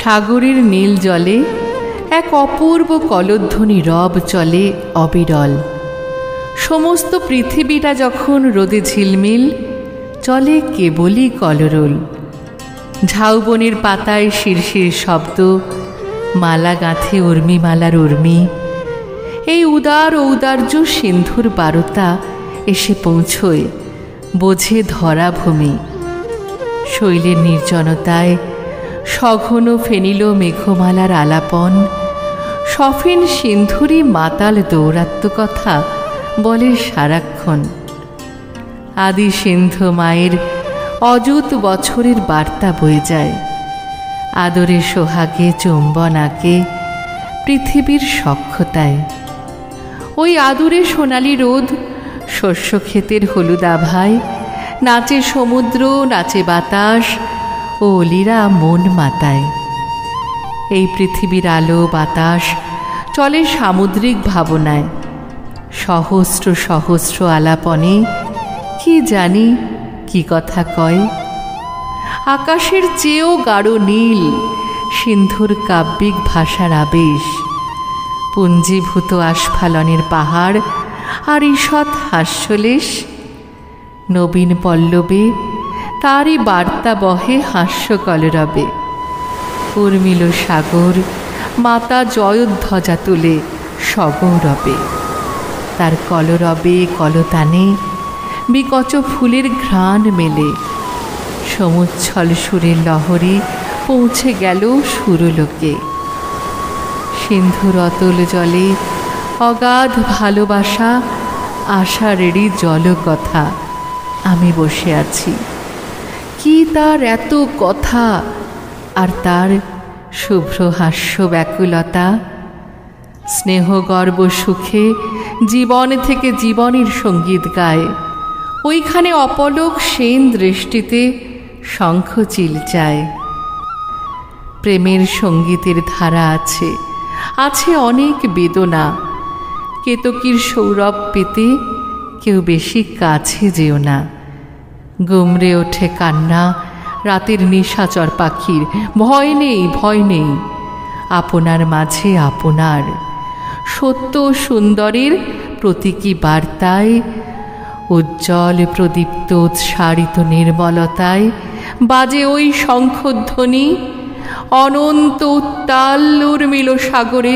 সাগরের নীল জলে এক অপূর্ব কলধ্বনি রব চলে অবিরল। সমস্ত পৃথিবীটা যখন রোদে ঝিলমিল, চলে কেবলই কলরোল। ঝাউবনের পাতায় শিরশির শব্দ, মালা গাঁথে উর্মিমালার উর্মি। এই উদার ঔদার্য সিন্ধুর বারতা এসে পৌঁছয় বোঝে ধরা ভূমি। শৈলের নির্জনতায় সঘন ফেনিল মেঘমালার আলাপন, সফিন সিন্ধুরই মাতাল দৌরাত্ম কথা বলে সারাক্ষণ। আদি সিন্ধু মায়ের অযুত বছরের বার্তা বয়ে যায়, আদরে সোহাগে চুম্বন আঁকে পৃথিবীর সখ্যতায়। ওই আদুরে সোনালি রোদ শস্যক্ষেতের হলুদ আভায়, নাচে সমুদ্র, নাচে বাতাস ও অলিরা মন মাতায়। এই পৃথিবীর আলো বাতাস চলে সামুদ্রিক ভাবনায়। সহস্র সহস্র আলাপনে কি জানি কি কথা কয়। আকাশের চেয়েও গাঢ় নীল সিন্ধুর কাব্যিক ভাষার আবেশ। পুঞ্জীভূত আস্ফালনের পাহাড় আর ঈষৎ হাস্যলেশ। নবীন পল্লবে তারই বার্তা বহে হাস্যকলরবে। উর্মিল সাগর মাতা জয়ধ্বজা তুলে সগৌরবে। তার কলরবে কলতানে বিকচ ফুলের ঘ্রাণ মেলে। সমুচ্ছল সুরের লহরী পৌঁছে গেল সুরলোকে। সিন্ধুর অতল জলে অগাধ ভালোবাসা, আষাঢ়েরই জলকথা। আমি বসে আছি, কি তার এত কথা, আর তার শুভ্র হাস্য ব্যাকুলতা। স্নেহগর্ব সুখে জীবন থেকে জীবনের সঙ্গীত গায়। ওইখানে অপলক সেন দৃষ্টিতে শঙ্খ চিলচায়। প্রেমের সঙ্গীতের ধারা আছে, আছে অনেক বেদনা। কেতকীর সৌরভ পেতে কেউ বেশি কাছে যেও না। গুমরে ওঠে কান্না রাতের নিশাচর পাখির, ভয় নেই ভয় নেই। আপনার মাঝে আপনার সত্য সুন্দরের প্রতীকী বার্তায়, উজ্জ্বল প্রদীপ্ত উৎসারিত নির্মলতায় বাজে ওই শঙ্খধ্বনি। অনন্ত উত্তাল উর্মিল সাগরে